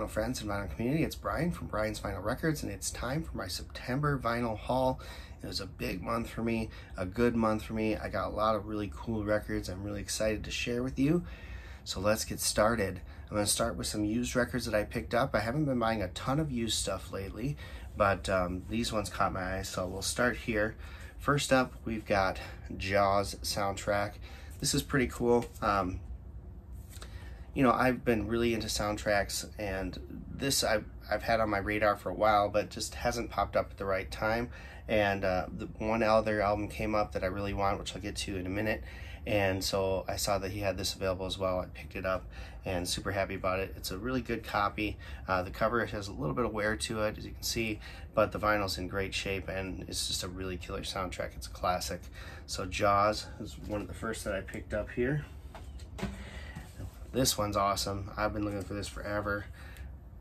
vinyl friends and vinyl community. It's Brian from Brian's Vinyl Records, and it's time for my September vinyl haul. It was a big month for me, a good month for me. I got a lot of really cool records I'm really excited to share with you. So let's get started. I'm going to start with some used records that I picked up. I haven't been buying a ton of used stuff lately, but these ones caught my eye, so we'll start here. First up, we've got Jaws soundtrack. This is pretty cool. You know, I've been really into soundtracks, and this I've had on my radar for a while, but just hasn't popped up at the right time. And the one other album came up that I really want, which I'll get to in a minute. And so I saw that he had this available as well. I picked it up and super happy about it. It's a really good copy. The cover has a little bit of wear to it, as you can see, but the vinyl's in great shape, and it's just a really killer soundtrack. It's a classic. So Jaws is one of the first that I picked up here. This one's awesome. I've been looking for this forever.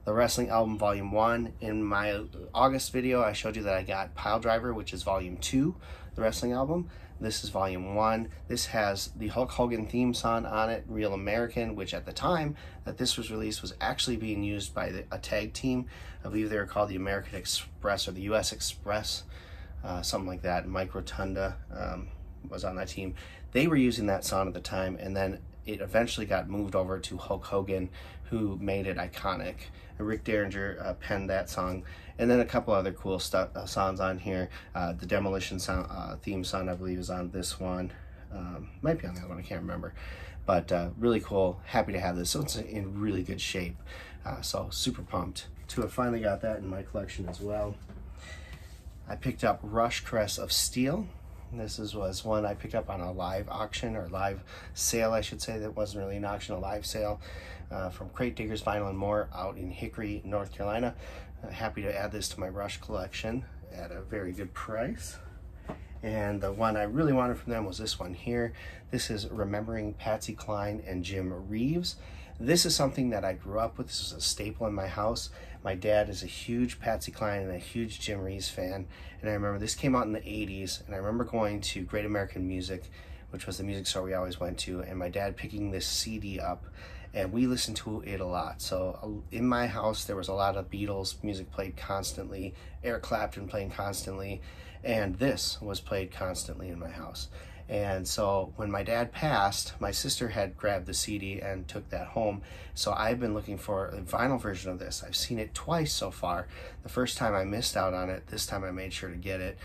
The Wrestling Album Volume 1. In my August video, I showed you that I got Pile Driver, which is Volume 2, the Wrestling Album. This is Volume 1. This has the Hulk Hogan theme song on it, Real American, which at the time that this was released was actually being used by a tag team. I believe they were called the American Express or the US Express, something like that. Mike Rotunda was on that team. They were using that song at the time, and then it eventually got moved over to Hulk Hogan, who made it iconic. Rick Derringer penned that song, and then a couple other cool songs on here. The Demolition theme song, I believe, is on this one. Might be on the other one, I can't remember. But really cool. Happy to have this. So it's in really good shape. So super pumped to have finally got that in my collection as well. I picked up Rush Crest of Steel. This was one I picked up on a live auction, or live sale, I should say. That wasn't really an auction, a live sale from Crate Diggers Vinyl and More out in Hickory, North Carolina. Happy to add this to my Rush collection at a very good price. And the one I really wanted from them was this one here. This is Remembering Patsy, Cline, and Jim Reeves. This is something that I grew up with. This is a staple in my house. My dad is a huge Patsy Cline and a huge Jim Reeves fan. And I remember this came out in the 80s, and I remember going to Great American Music, which was the music store we always went to, and my dad picking this CD up, and we listened to it a lot. So in my house, there was a lot of Beatles music played constantly, Eric Clapton playing constantly, and this was played constantly in my house. And so when my dad passed, my sister had grabbed the CD and took that home. So I've been looking for a vinyl version of this. I've seen it twice so far. The first time I missed out on it. This time I made sure to get it.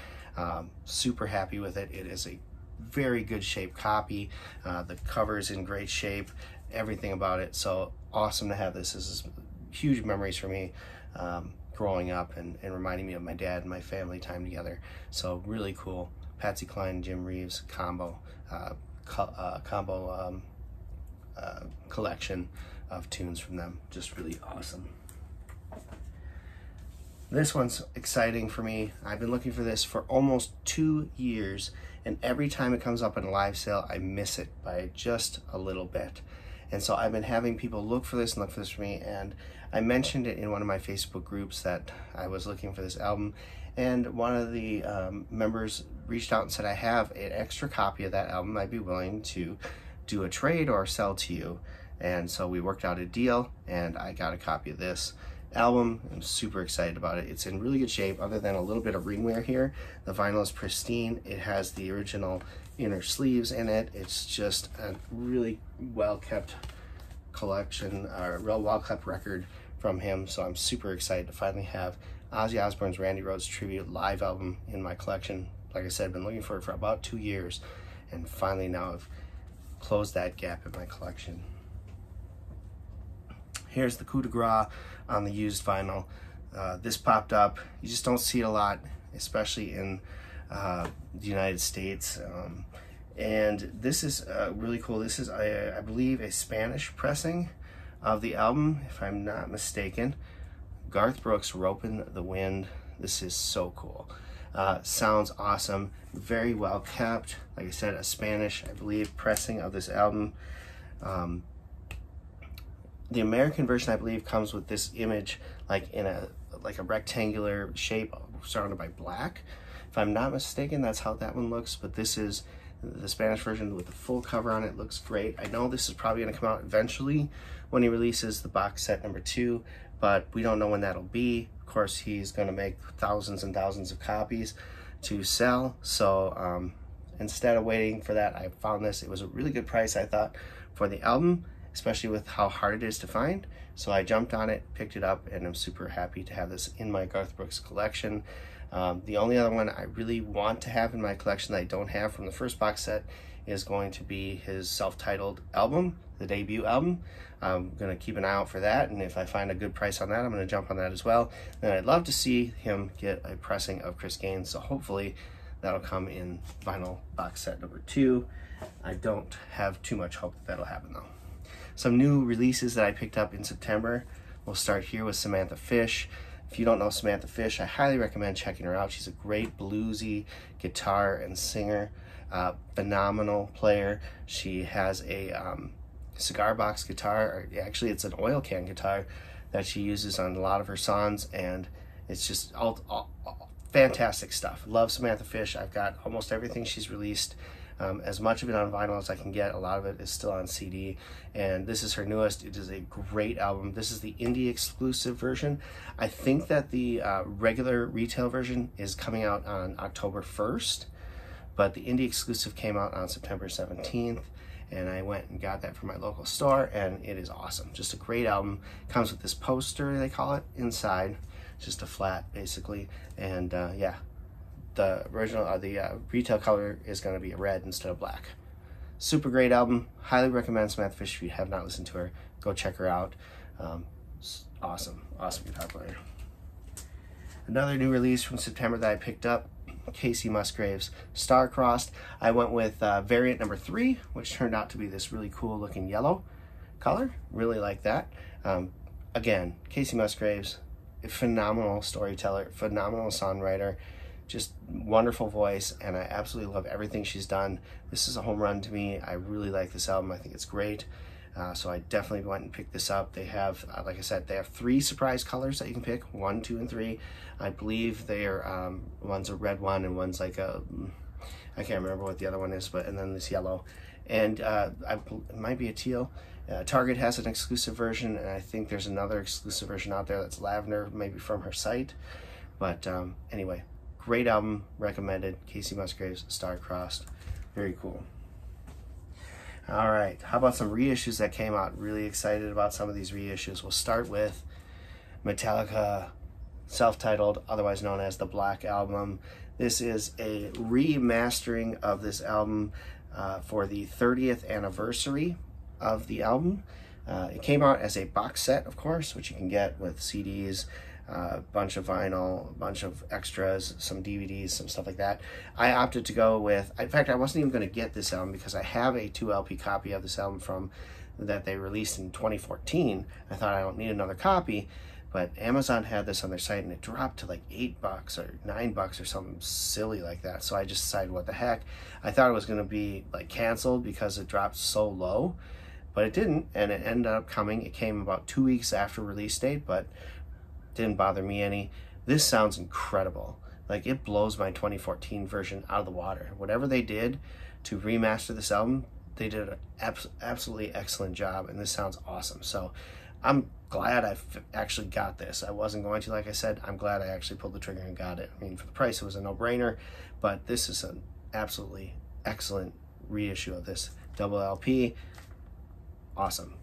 Super happy with it. It is a very good shape copy. The cover is in great shape. Everything about it. So awesome to have this. This is huge memories for me. Growing up and reminding me of my dad and my family time together. So really cool. Patsy Cline, Jim Reeves combo collection of tunes from them. Just really awesome. This one's exciting for me. I've been looking for this for almost 2 years, and every time it comes up in a live sale, I miss it by just a little bit. And so I've been having people look for this and look for this for me, and I mentioned it in one of my Facebook groups that I was looking for this album, and one of the members reached out and said, I have an extra copy of that album. I'd be willing to do a trade or sell to you. And so we worked out a deal, and I got a copy of this album. I'm super excited about it. It's in really good shape, other than a little bit of ring wear here. The vinyl is pristine. It has the original inner sleeves in it. It's just a really well-kept collection, or real well-kept record from him. So I'm super excited to finally have Ozzy Osbourne's Randy Rhoads Tribute live album in my collection. Like I said, I've been looking for it for about 2 years, and finally now I've closed that gap in my collection. Here's the coup de grace on the used vinyl. This popped up. You just don't see it a lot, especially in the United States. And this is really cool. This is, I believe, a Spanish pressing of the album, if I'm not mistaken. Garth Brooks, Ropin' the Wind. This is so cool. Sounds awesome. Very well kept. Like I said, a Spanish, I believe, pressing of this album. The American version, I believe, comes with this image like in a rectangular shape surrounded by black. If I'm not mistaken, that's how that one looks, but this is the Spanish version with the full cover on it. Looks great. I know this is probably going to come out eventually when he releases the box set number 2, but we don't know when that'll be. Of course, he's going to make thousands and thousands of copies to sell, so instead of waiting for that, I found this. It was a really good price, I thought, for the album, especially with how hard it is to find. So I jumped on it, picked it up, and I'm super happy to have this in my Garth Brooks collection. The only other one I really want to have in my collection that I don't have from the first box set is going to be his self-titled album, the debut album. I'm going to keep an eye out for that, and if I find a good price on that, I'm going to jump on that as well. Then I'd love to see him get a pressing of Chris Gaines, so hopefully that'll come in vinyl box set number 2. I don't have too much hope that that'll happen though. Some new releases that I picked up in September. We'll start here with Samantha Fish. If you don't know Samantha Fish, I highly recommend checking her out. She's a great bluesy guitar and singer, phenomenal player. She has a cigar box guitar, or actually it's an oil can guitar that she uses on a lot of her songs, and it's just all fantastic stuff. Love Samantha Fish. I've got almost everything she's released. As much of it on vinyl as I can get. A lot of it is still on CD, and this is her newest. It is a great album. This is the indie exclusive version. I think that the regular retail version is coming out on October 1st, but the indie exclusive came out on September 17th, and I went and got that from my local store, and it is awesome. Just a great album. Comes with this poster, they call it, inside. Just a flat, basically, and yeah. The original, the retail color is going to be red instead of black. Super great album. Highly recommend Samantha Fish. If you have not listened to her, go check her out. Awesome guitar player. Another new release from September that I picked up, Kacey Musgraves, Star-Crossed. I went with variant number 3, which turned out to be this really cool looking yellow color. Really like that. Again, Kacey Musgraves, a phenomenal storyteller, phenomenal songwriter. Just wonderful voice, and I absolutely love everything she's done. This is a home run to me. I really like this album. I think it's great. So I definitely went and picked this up. They have, like I said, they have 3 surprise colors that you can pick, 1, 2, and 3. I believe they're, one's a red one, and one's like a, I can't remember what the other one is, but, and then this yellow. And it might be a teal. Target has an exclusive version, and I think there's another exclusive version out there that's lavender, maybe from her site. But anyway. Great album, recommended. Kacey Musgraves, Star-Crossed. Very cool. All right, how about some reissues that came out? Really excited about some of these reissues. We'll start with Metallica, self-titled, otherwise known as the Black Album. This is a remastering of this album for the 30th anniversary of the album. It came out as a box set, of course, which you can get with CDs, a bunch of vinyl, a bunch of extras, some DVDs, some stuff like that. I opted to go with, in fact, I wasn't even going to get this album because I have a 2 LP copy of this album from that they released in 2014. I thought I don't need another copy, but Amazon had this on their site and it dropped to like $8 or $9 or something silly like that. So I just decided, what the heck? I thought it was going to be like canceled because it dropped so low, but it didn't, and it ended up coming. It came about 2 weeks after release date, but didn't bother me any. This sounds incredible. Like, it blows my 2014 version out of the water. Whatever they did to remaster this album, they did an absolutely excellent job, and this sounds awesome. So I'm glad I actually got this. I wasn't going to, like I said. I'm glad I actually pulled the trigger and got it. I mean, for the price, it was a no-brainer, but this is an absolutely excellent reissue of this double LP. Awesome.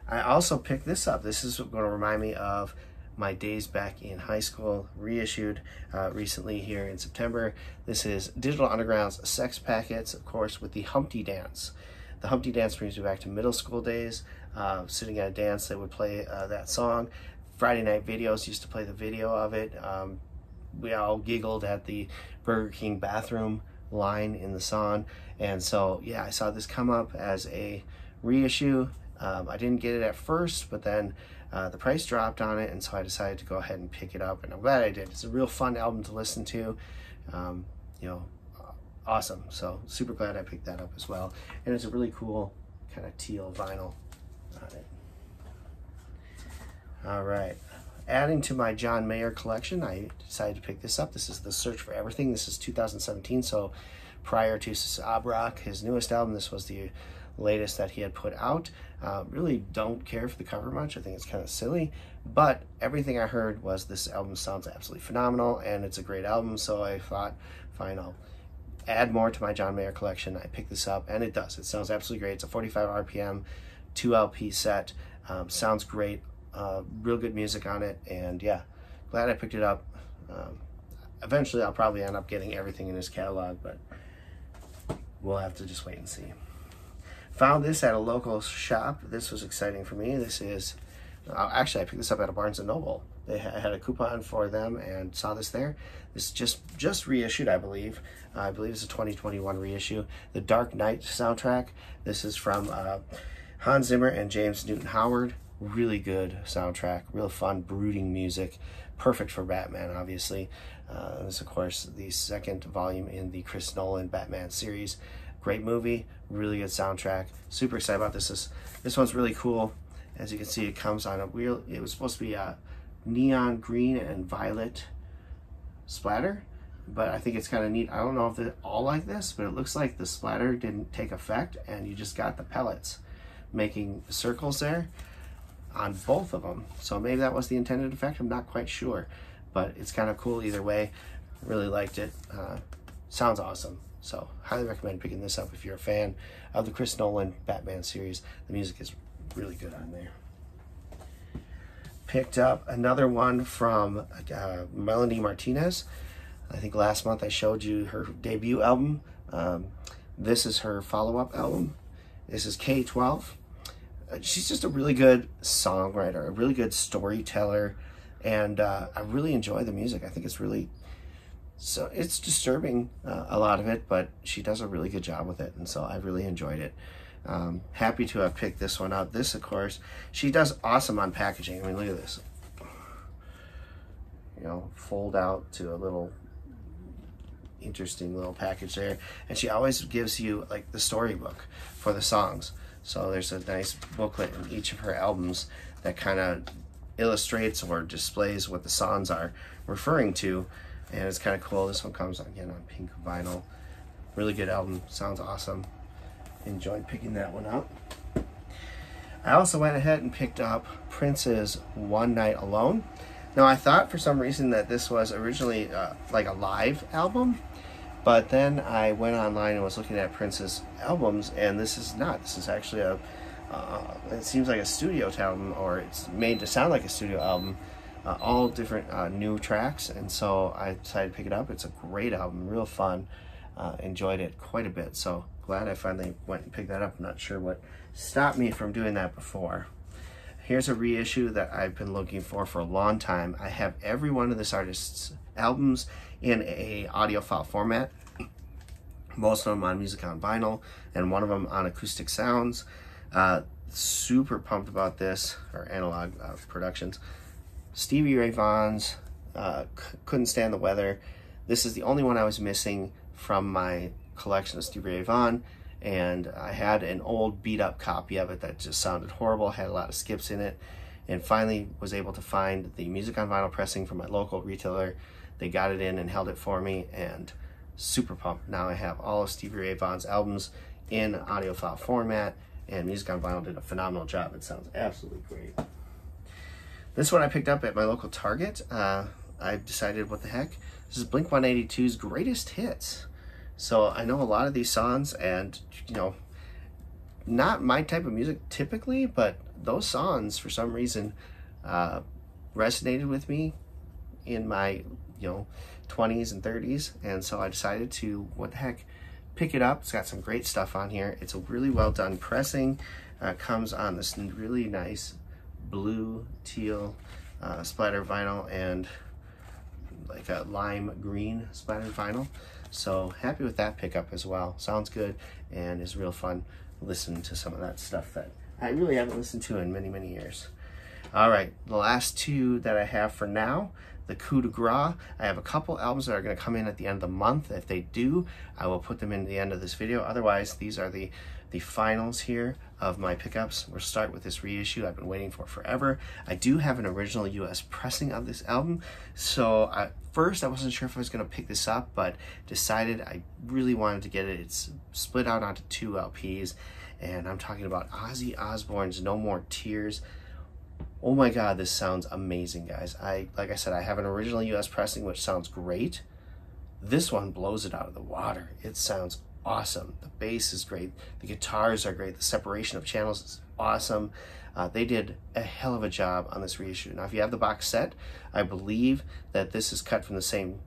I also picked this up. This is going to remind me of my days back in high school, reissued recently here in September. This is Digital Underground's Sex Packets, of course, with the Humpty Dance. The Humpty Dance brings me back to middle school days. Sitting at a dance, they would play that song. Friday Night Videos used to play the video of it. We all giggled at the Burger King bathroom line in the song. And so, yeah, I saw this come up as a reissue. I didn't get it at first, but then the price dropped on it, and so I decided to go ahead and pick it up, and I'm glad I did. It's a real fun album to listen to. You know, awesome. So super glad I picked that up as well. And it's a really cool kind of teal vinyl on it. All right. Adding to my John Mayer collection, I decided to pick this up. This is The Search for Everything. This is 2017, so prior to Sabrock, his newest album. This was the latest that he had put out. Really don't care for the cover much. I think it's kind of silly, but everything I heard was this album sounds absolutely phenomenal, and it's a great album, so I thought, fine, I'll add more to my John Mayer collection. I picked this up, and it does. It sounds absolutely great. It's a 45 RPM, 2 LP set. Sounds great. Real good music on it, and yeah, glad I picked it up. Eventually, I'll probably end up getting everything in his catalog, but we'll have to just wait and see. Found this at a local shop. This was exciting for me. This is, actually I picked this up at a Barnes & Noble. They had a coupon for them and saw this there. This is just reissued, I believe. I believe it's a 2021 reissue. The Dark Knight soundtrack. This is from Hans Zimmer and James Newton Howard. Really good soundtrack, real fun, brooding music. Perfect for Batman, obviously. This, of course, the second volume in the Chris Nolan Batman series. Great movie, really good soundtrack. Super excited about this. This one's really cool. As you can see, it comes on a wheel. It was supposed to be a neon green and violet splatter, but I think it's kind of neat. I don't know if they're all like this, but it looks like the splatter didn't take effect, and you just got the pellets making circles there on both of them. So maybe that was the intended effect. I'm not quite sure, but it's kind of cool either way. Really liked it. Sounds awesome. So highly recommend picking this up if you're a fan of the Chris Nolan Batman series. The music is really good on there. Picked up another one from Melanie Martinez. I think last month I showed you her debut album. This is her follow-up album. This is K12. She's just a really good songwriter, a really good storyteller, and I really enjoy the music. I think it's really, so it's disturbing, a lot of it, but she does a really good job with it, and so I really enjoyed it. Happy to have picked this one up. This, of course, she does awesome on packaging. I mean, look at this. You know, fold out to a little interesting little package there, and she always gives you like the storybook for the songs. So there's a nice booklet in each of her albums that kind of illustrates or displays what the songs are referring to, and it's kind of cool. This one comes again on pink vinyl. Really good album, sounds awesome. Enjoyed picking that one up. I also went ahead and picked up Prince's One Night Alone. Now I thought for some reason that this was originally like a live album, but then I went online and was looking at Prince's albums, and this is not. This is actually a, it seems like a studio album, or it's made to sound like a studio album. All different new tracks, and so I decided to pick it up. It's a great album, real fun. Enjoyed it quite a bit, so glad I finally went and picked that up. I'm not sure what stopped me from doing that before. Here's a reissue that I've been looking for a long time. I have every one of this artist's albums in a audiophile format. Most of them on music on vinyl, and one of them on acoustic sounds. Super pumped about this, or analog productions. Stevie Ray Vaughan's Couldn't Stand the Weather. This is the only one I was missing from my collection of Stevie Ray Vaughan, and I had an old beat up copy of it that just sounded horrible, had a lot of skips in it, and finally was able to find the music on vinyl pressing from my local retailer. They got it in and held it for me, and super pumped. Now I have all of Stevie Ray Vaughan's albums in audiophile format, and Music on Vinyl did a phenomenal job. It sounds absolutely great. This one I picked up at my local Target. I decided, what the heck? This is Blink-182's Greatest Hits. So I know a lot of these songs, and you know, not my type of music typically, but those songs for some reason resonated with me in my 20s and 30s, and so I decided to, what the heck, pick it up. It's got some great stuff on here. It's a really well done pressing. Comes on this really nice blue teal splatter vinyl and like a lime green splattered vinyl. So happy with that pickup as well. Sounds good and is real fun listening to some of that stuff that I really haven't listened to in many, many years. All right, the last two that I have for now, the Coup de Grace. I have a couple albums that are going to come in at the end of the month. If they do, I will put them in the end of this video. Otherwise, these are the finals here of my pickups. We'll start with this reissue I've been waiting for forever. I do have an original US pressing of this album, so at first I wasn't sure if I was going to pick this up, but decided I really wanted to get it. It's split out onto 2 LPs, and I'm talking about Ozzy Osbourne's No More Tears. Oh my God, this sounds amazing, guys. Like I said, I have an original US pressing, which sounds great. This one blows it out of the water. It sounds awesome. The bass is great. The guitars are great. The separation of channels is awesome. They did a hell of a job on this reissue. Now, if you have the box set, I believe that this is cut from the same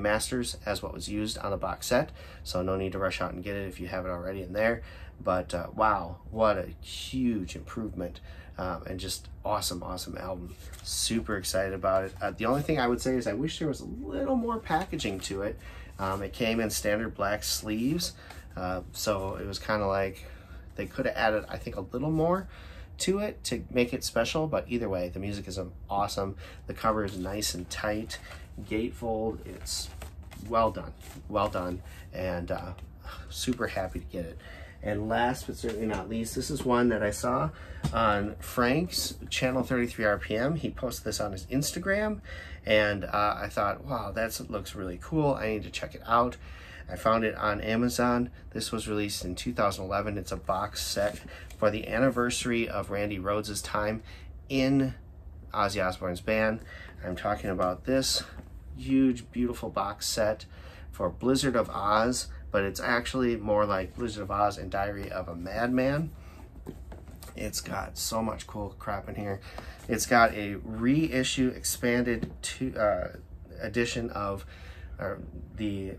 masters as what was used on the box set. So no need to rush out and get it if you have it already in there. But wow, what a huge improvement. And just awesome album. Super excited about it. The only thing I would say is I wish there was a little more packaging to it. It came in standard black sleeves, so it was kind of like they could have added, I think, a little more to it to make it special. But either way, the music is awesome. The cover is nice and tight, gatefold. It's well done, and super happy to get it. And last but certainly not least, this is one that I saw on Frank's channel 33 RPM. He posted this on his Instagram, and I thought, wow, that looks really cool. I need to check it out. I found it on Amazon. This was released in 2011. It's a box set for the anniversary of Randy Rhoads' time in Ozzy Osbourne's band. I'm talking about this huge, beautiful box set for Blizzard of Oz, but it's actually more like Blizzard of Oz and Diary of a Madman. It's got so much cool crap in here. It's got a reissue expanded edition of the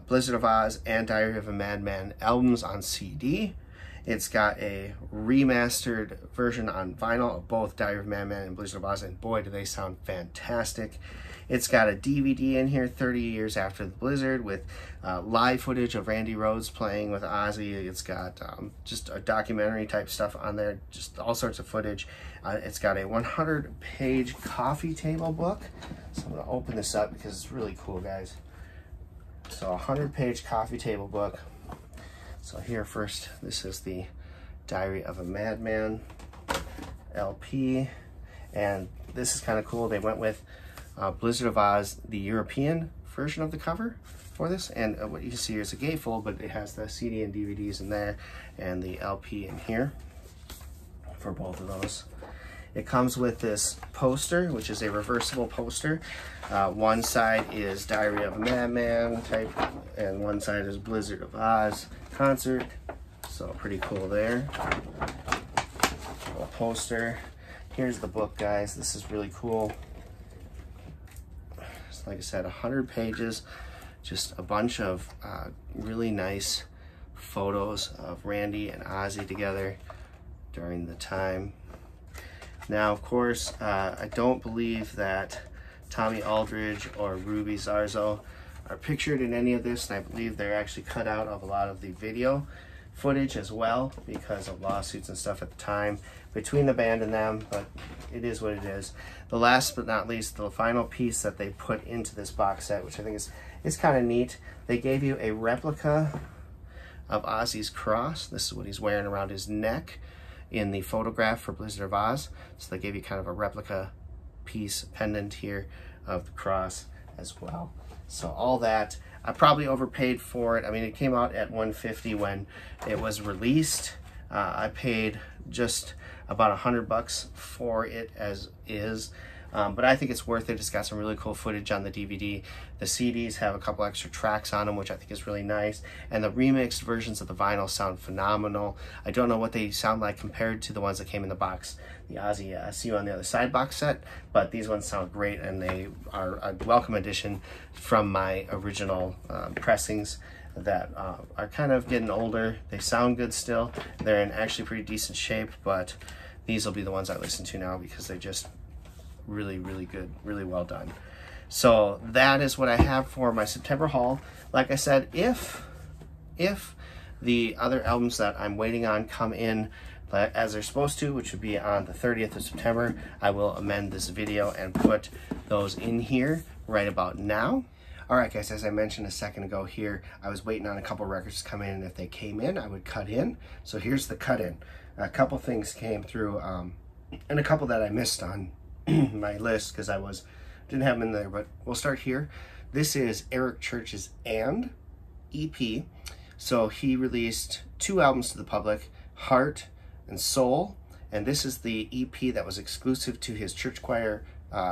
Blizzard of Oz and Diary of a Madman albums on CD. It's got a remastered version on vinyl of both Diary of a Madman and Blizzard of Oz, and boy, do they sound fantastic. It's got a DVD in here, 30 years after the Blizzard, with live footage of Randy Rhoads playing with Ozzy. It's got just a documentary type stuff on there, just all sorts of footage. It's got a 100-page coffee table book. So I'm gonna open this up because it's really cool, guys. So a 100-page coffee table book. So here first, this is the Diary of a Madman LP, and this is kind of cool. They went with Blizzard of Oz, the European version of the cover for this, and what you can see here is a gatefold, but it has the CD and DVDs in there and the LP in here for both of those. It comes with this poster, which is a reversible poster. One side is Diary of a Madman type, and one side is Blizzard of Oz concert. So pretty cool there. A poster. Here's the book, guys. This is really cool. Like I said, 100 pages, just a bunch of really nice photos of Randy and Ozzy together during the time. Now, of course, I don't believe that Tommy Aldridge or Ruby Zarzo are pictured in any of this, and I believe they're actually cut out of a lot of the video footage as well because of lawsuits and stuff at the time between the band and them, but it is what it is. The last but not least, the final piece that they put into this box set, which I think is kind of neat, they gave you a replica of Ozzy's cross. This is what he's wearing around his neck in the photograph for Blizzard of Oz. So they gave you kind of a replica piece pendant here of the cross as well. So all that, I probably overpaid for it. I mean, it came out at $150 when it was released. I paid just about $100 for it as is. But I think it's worth it. It's got some really cool footage on the DVD. The CDs have a couple extra tracks on them, which I think is really nice. And the remixed versions of the vinyl sound phenomenal. I don't know what they sound like compared to the ones that came in the box, the Ozzy See You on the Other Side box set, but these ones sound great, and they are a welcome addition from my original pressings that are kind of getting older. They sound good still. They're in actually pretty decent shape, but these will be the ones I listen to now because they're just really, really good, really well done. So that is what I have for my September haul. Like I said, if the other albums that I'm waiting on come in as they're supposed to, which would be on the 30th of September, I will amend this video and put those in here right about now. Alright guys, as I mentioned a second ago here, I was waiting on a couple records to come in, and if they came in, I would cut in. So here's the cut in. A couple things came through, and a couple that I missed on my list because I didn't have them in there, but we'll start here. This is Eric Church's And EP. So he released 2 albums to the public, Heart and Soul, and this is the EP that was exclusive to his church choir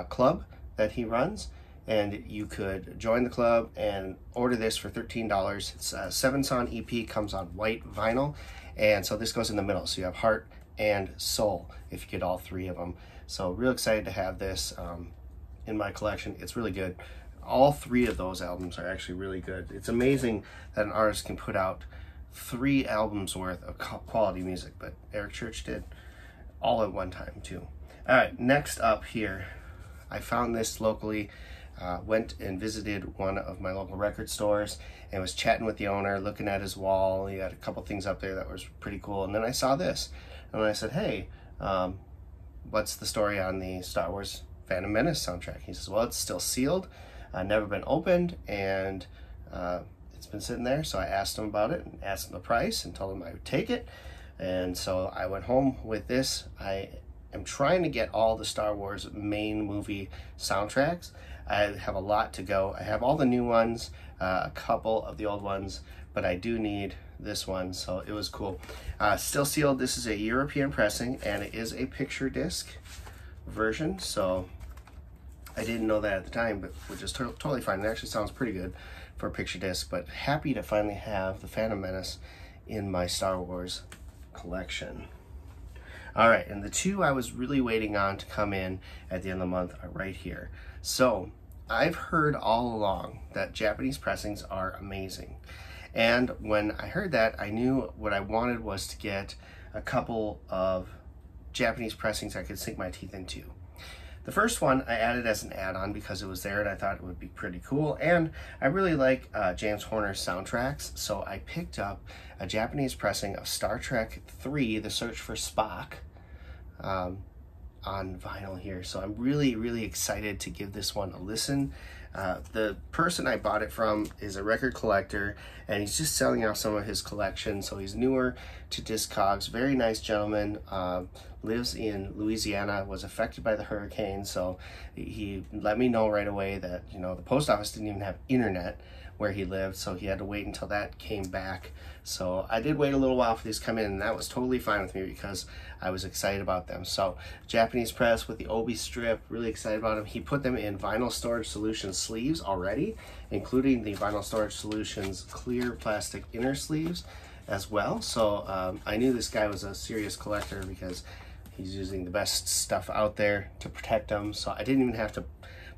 club that he runs. And you could join the club and order this for $13. It's a 7-song EP, comes on white vinyl, and so this goes in the middle. So you have Heart and Soul if you get all 3 of them. So real excited to have this in my collection. It's really good. All 3 of those albums are actually really good. It's amazing that an artist can put out 3 albums worth of quality music, but Eric Church did all at one time too. All right, next up here, I found this locally. Went and visited one of my local record stores and was chatting with the owner, looking at his wall. He had a couple things up there that was pretty cool. And then I saw this, and I said, hey, what's the story on the Star Wars Phantom Menace soundtrack? He says, well, it's still sealed, never been opened, and it's been sitting there. So I asked him about it and asked him the price and told him I would take it. And so I went home with this. I am trying to get all the Star Wars main movie soundtracks. I have a lot to go. I have all the new ones, a couple of the old ones, but I do need this one, so it was cool. Still sealed. This is a European pressing, and it is a picture disc version, so I didn't know that at the time, but which is totally fine. It actually sounds pretty good for a picture disc, but happy to finally have the Phantom Menace in my Star Wars collection. All right, and the 2 I was really waiting on to come in at the end of the month are right here. So I've heard all along that Japanese pressings are amazing. And when I heard that, I knew what I wanted was to get a couple of Japanese pressings I could sink my teeth into. The first one I added as an add-on because it was there and I thought it would be pretty cool. And I really like James Horner's soundtracks, so I picked up a Japanese pressing of Star Trek 3, The Search for Spock, on vinyl here. So I'm really, really excited to give this one a listen. The person I bought it from is a record collector, and he's just selling out some of his collection. So he's newer to Discogs. Very nice gentleman. Lives in Louisiana, was affected by the hurricane. So he let me know right away that, you know, the post office didn't even have internet where he lived, so he had to wait until that came back. So I did wait a little while for these to come in, and that was totally fine with me because I was excited about them. So Japanese press with the Obi strip, really excited about them. He put them in Vinyl Storage Solutions sleeves already, including the Vinyl Storage Solutions clear plastic inner sleeves as well. So I knew this guy was a serious collector because he's using the best stuff out there to protect them. So I didn't even have to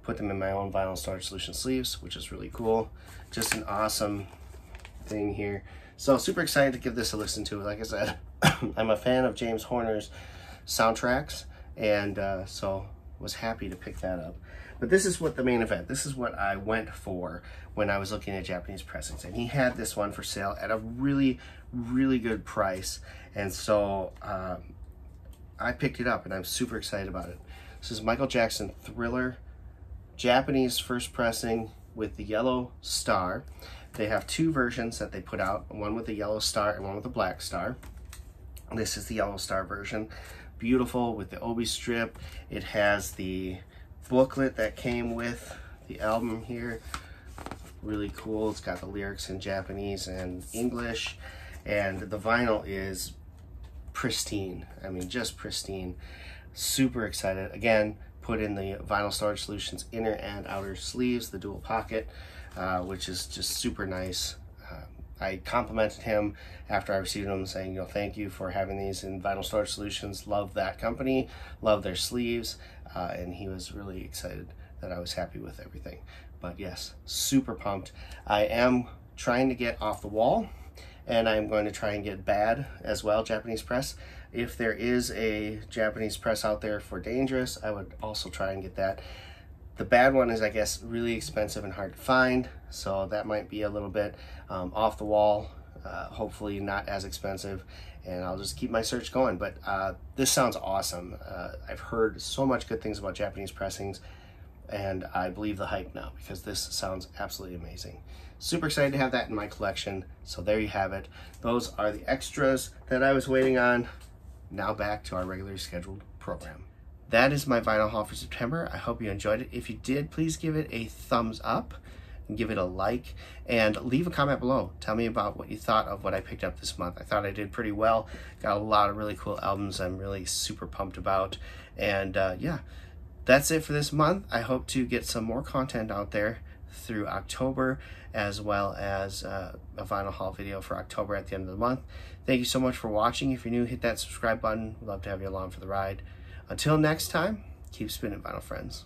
put them in my own Vinyl Storage Solution sleeves, which is really cool. Just an awesome thing here. So super excited to give this a listen to. Like I said, I'm a fan of James Horner's soundtracks, and so was happy to pick that up. But this is what the main event, this is what I went for when I was looking at Japanese pressings, and he had this one for sale at a really, really good price, and so I picked it up, and I'm super excited about it. This is Michael Jackson Thriller, Japanese first pressing with the yellow star. They have 2 versions that they put out, one with the yellow star and one with the black star. This is the yellow star version. Beautiful with the Obi strip. It has the booklet that came with the album here. Really cool. It's got the lyrics in Japanese and English, and the vinyl is pristine. I mean, just pristine. Super excited. Again, put in the Vinyl Storage Solutions inner and outer sleeves, the dual pocket, which is just super nice. I complimented him after I received them, saying, you know, thank you for having these in Vinyl Storage Solutions. Love that company, love their sleeves, and he was really excited that I was happy with everything. But yes, super pumped. I am trying to get Off the Wall, and I'm going to try and get Bad as well, Japanese press. If there is a Japanese press out there for Dangerous, I would also try and get that. The Bad one is, I guess, really expensive and hard to find, so that might be a little bit off the wall. Hopefully not as expensive, and I'll just keep my search going. But this sounds awesome. I've heard so much good things about Japanese pressings, and I believe the hype now because this sounds absolutely amazing. Super excited to have that in my collection. So there you have it. Those are the extras that I was waiting on. Now back to our regularly scheduled program. That is my vinyl haul for September. I hope you enjoyed it. If you did, please give it a thumbs up. give it a like, and leave a comment below. Tell me about what you thought of what I picked up this month. I thought I did pretty well. Got a lot of really cool albums I'm really super pumped about. And yeah, that's it for this month. I hope to get some more content out there through October, as well as a vinyl haul video for October at the end of the month. Thank you so much for watching. If you're new, hit that subscribe button. We'd love to have you along for the ride. Until next time, keep spinning, vinyl friends.